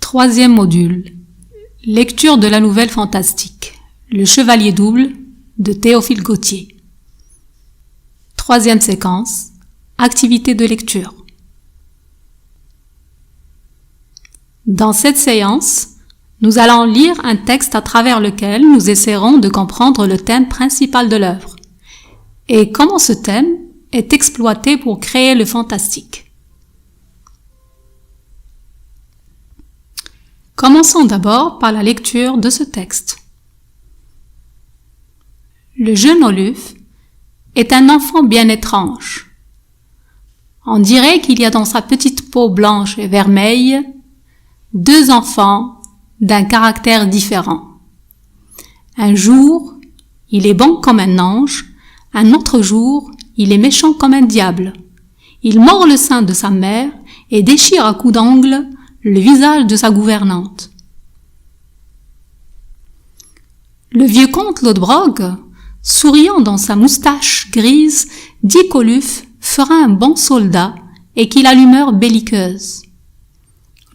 Troisième module. Lecture de la nouvelle fantastique. Le Chevalier double de Théophile Gautier. Troisième séquence. Activité de lecture. Dans cette séance, nous allons lire un texte à travers lequel nous essaierons de comprendre le thème principal de l'œuvre et comment ce thème est exploité pour créer le fantastique. Commençons d'abord par la lecture de ce texte. Le jeune Oluf est un enfant bien étrange. On dirait qu'il y a dans sa petite peau blanche et vermeille deux enfants d'un caractère différent. Un jour, il est bon comme un ange, un autre jour, il est méchant comme un diable. Il mord le sein de sa mère et déchire à coups d'angle le visage de sa gouvernante. Le vieux comte Lodbrog, souriant dans sa moustache grise, dit qu'Oluf fera un bon soldat et qu'il a l'humeur belliqueuse.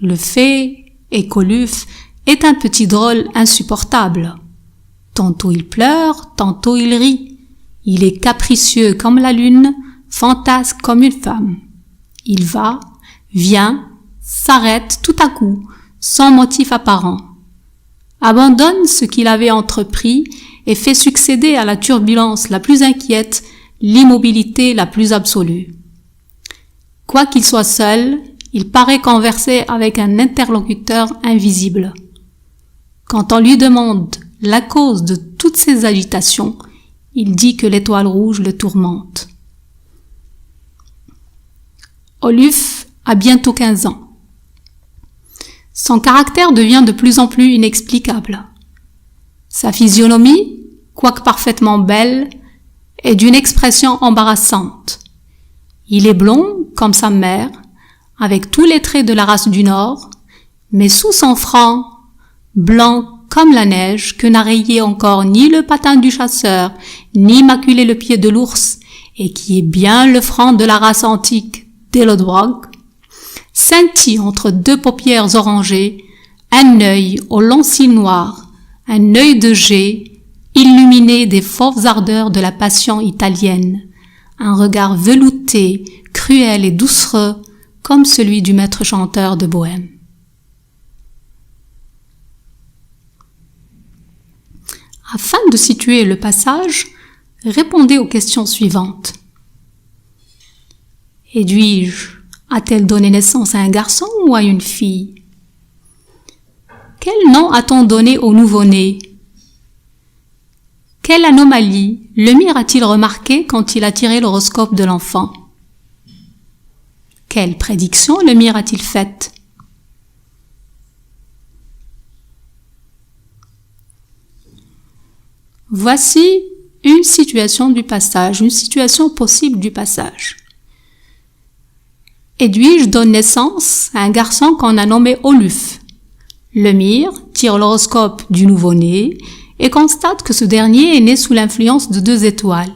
Le fait est qu'Oluf est un petit drôle insupportable. Tantôt il pleure, tantôt il rit. Il est capricieux comme la lune, fantasque comme une femme. Il va, vient, s'arrête tout à coup, sans motif apparent. Abandonne ce qu'il avait entrepris et fait succéder à la turbulence la plus inquiète l'immobilité la plus absolue. Quoiqu'il soit seul, il paraît converser avec un interlocuteur invisible. Quand on lui demande la cause de toutes ces agitations, il dit que l'étoile rouge le tourmente. Oluf a bientôt 15 ans. Son caractère devient de plus en plus inexplicable. Sa physionomie, quoique parfaitement belle, est d'une expression embarrassante. Il est blond comme sa mère, avec tous les traits de la race du Nord, mais sous son front, blanc comme la neige que n'a rayé encore ni le patin du chasseur, ni maculé le pied de l'ours, et qui est bien le front de la race antique des Lodbrog, scintille entre deux paupières orangées, un œil aux longs cils noirs, un œil de jet, illuminé des fauves ardeurs de la passion italienne, un regard velouté, cruel et doucereux, comme celui du maître chanteur de Bohême. Afin de situer le passage, répondez aux questions suivantes. Edwige a-t-elle donné naissance à un garçon ou à une fille? Quel nom a-t-on donné au nouveau-né? Quelle anomalie Lemire a-t-il remarqué quand il a tiré l'horoscope de l'enfant? Quelle prédiction Lemire a-t-il faite? Voici une situation du passage, une situation possible du passage. Edwige donne naissance à un garçon qu'on a nommé Oluf. Lemire tire l'horoscope du nouveau-né et constate que ce dernier est né sous l'influence de deux étoiles,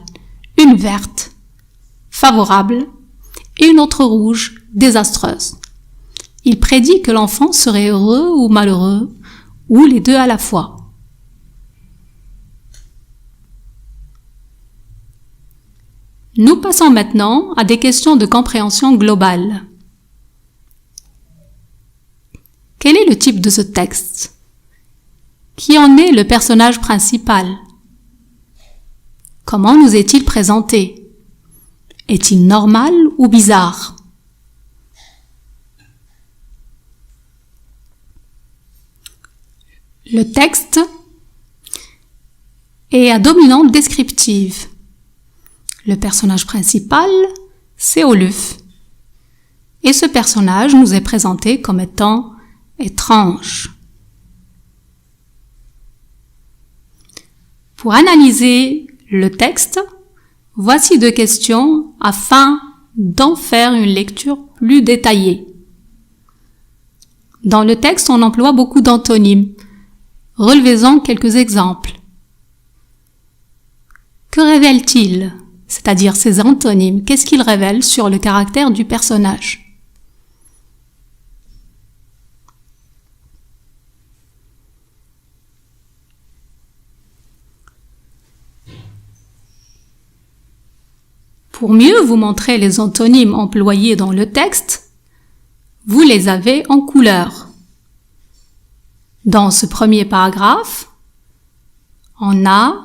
une verte, favorable, et une autre rouge, désastreuse. Il prédit que l'enfant serait heureux ou malheureux, ou les deux à la fois. Nous passons maintenant à des questions de compréhension globale. Quel est le type de ce texte? Qui en est le personnage principal? Comment nous est-il présenté? Est-il normal ou bizarre? Le texte est à dominante descriptive. Le personnage principal, c'est Oluf. Et ce personnage nous est présenté comme étant étrange. Pour analyser le texte, voici deux questions afin d'en faire une lecture plus détaillée. Dans le texte, on emploie beaucoup d'antonymes. Relevez-en quelques exemples. Que révèle-t-il? C'est-à-dire ces antonymes, qu'est-ce qu'ils révèlent sur le caractère du personnage? Pour mieux vous montrer les antonymes employés dans le texte, vous les avez en couleur. Dans ce premier paragraphe, on a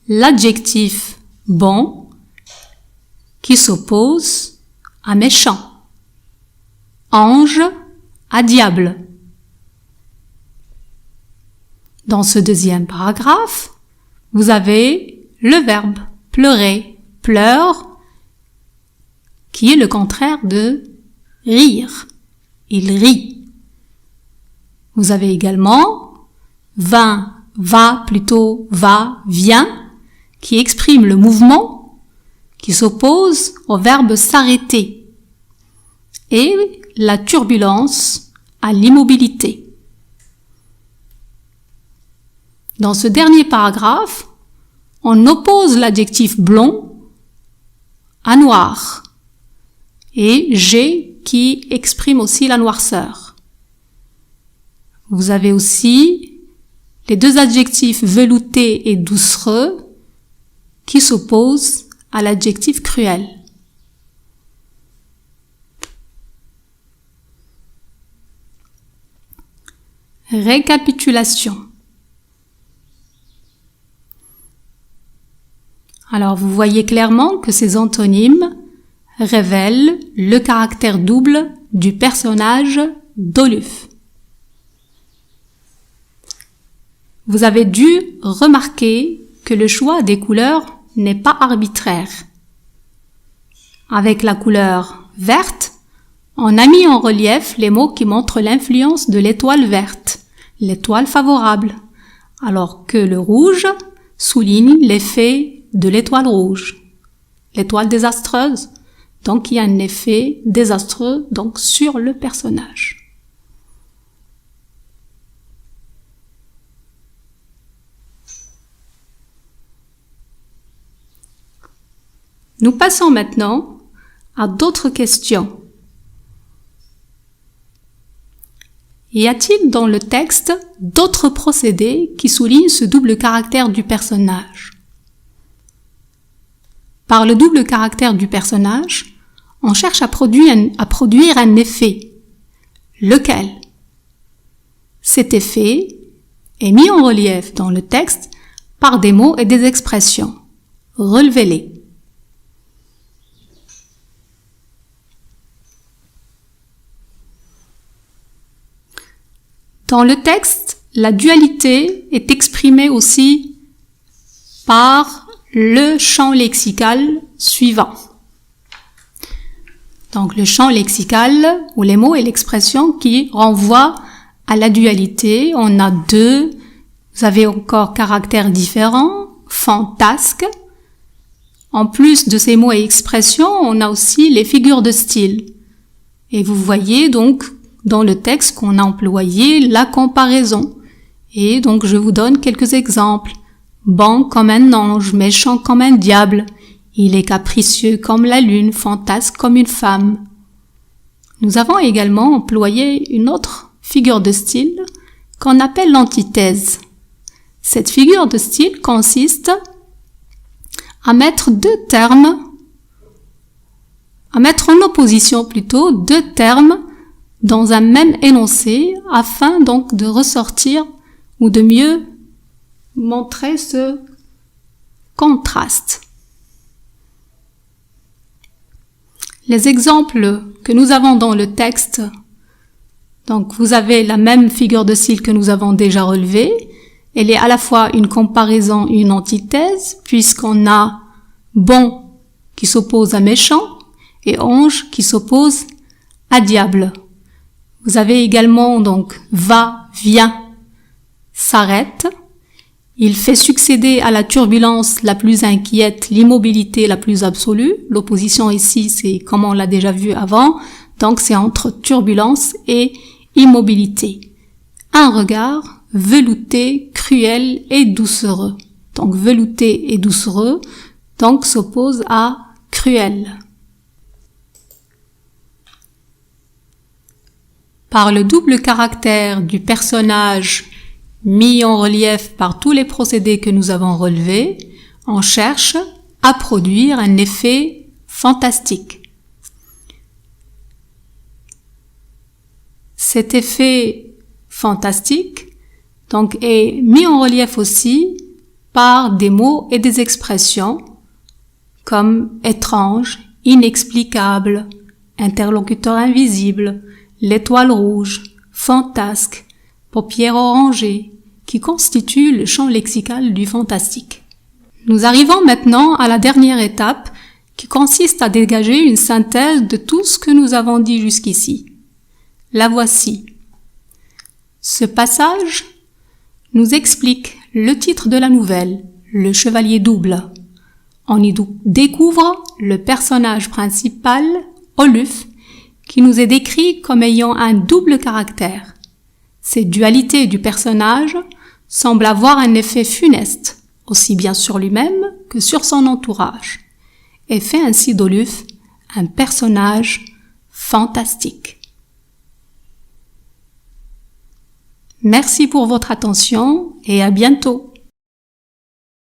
l'adjectif bon qui s'oppose à méchant, ange à diable. Dans ce deuxième paragraphe, vous avez le verbe pleurer, pleure, qui est le contraire de rire. Il rit. Vous avez également va, vient, qui exprime le mouvement, qui s'oppose au verbe s'arrêter, et la turbulence à l'immobilité. Dans ce dernier paragraphe, on oppose l'adjectif blond à noir, et G qui exprime aussi la noirceur. Vous avez aussi les deux adjectifs velouté et doucereux qui s'opposent à l'adjectif cruel. Récapitulation. Alors vous voyez clairement que ces antonymes révèlent le caractère double du personnage d'Oluf. Vous avez dû remarquer que le choix des couleurs n'est pas arbitraire. Avec la couleur verte, on a mis en relief les mots qui montrent l'influence de l'étoile verte, l'étoile favorable, alors que le rouge souligne l'effet de l'étoile rouge, l'étoile désastreuse. Donc il y a un effet désastreux donc sur le personnage. Nous passons maintenant à d'autres questions. Y a-t-il dans le texte d'autres procédés qui soulignent ce double caractère du personnage? Par le double caractère du personnage, on cherche à produire un effet. Lequel? Cet effet est mis en relief dans le texte par des mots et des expressions. Relevez-les. Dans le texte, la dualité est exprimée aussi par le champ lexical suivant. Donc le champ lexical, ou les mots et l'expression qui renvoient à la dualité, on a deux, vous avez encore caractères différents, fantasque. En plus de ces mots et expressions, on a aussi les figures de style. Et vous voyez donc dans le texte qu'on a employé la comparaison. Et donc je vous donne quelques exemples. Bon comme un ange, méchant comme un diable. Il est capricieux comme la lune, fantasque comme une femme. Nous avons également employé une autre figure de style qu'on appelle l'antithèse. Cette figure de style consiste à mettre en opposition plutôt deux termes dans un même énoncé afin donc de ressortir ou de mieux montrer ce contraste. Les exemples que nous avons dans le texte, donc vous avez la même figure de style que nous avons déjà relevée. Elle est à la fois une comparaison et une antithèse, puisqu'on a bon qui s'oppose à méchant et ange qui s'oppose à diable. Vous avez également donc va, vient, s'arrête. Il fait succéder à la turbulence la plus inquiète l'immobilité la plus absolue. L'opposition ici, c'est comme on l'a déjà vu avant, donc c'est entre turbulence et immobilité. Un regard velouté, cruel et doucereux. Donc velouté et doucereux, donc s'oppose à cruel. Par le double caractère du personnage mis en relief par tous les procédés que nous avons relevés, on cherche à produire un effet fantastique. Cet effet fantastique donc, est mis en relief aussi par des mots et des expressions comme étrange, inexplicable, interlocuteur invisible, l'étoile rouge, fantasque, paupières orangées, qui constituent le champ lexical du fantastique. Nous arrivons maintenant à la dernière étape qui consiste à dégager une synthèse de tout ce que nous avons dit jusqu'ici. La voici. Ce passage nous explique le titre de la nouvelle, Le Chevalier Double. On y découvre le personnage principal, Oluf, qui nous est décrit comme ayant un double caractère. Cette dualité du personnage semble avoir un effet funeste, aussi bien sur lui-même que sur son entourage, et fait ainsi d'Oluf un personnage fantastique. Merci pour votre attention et à bientôt.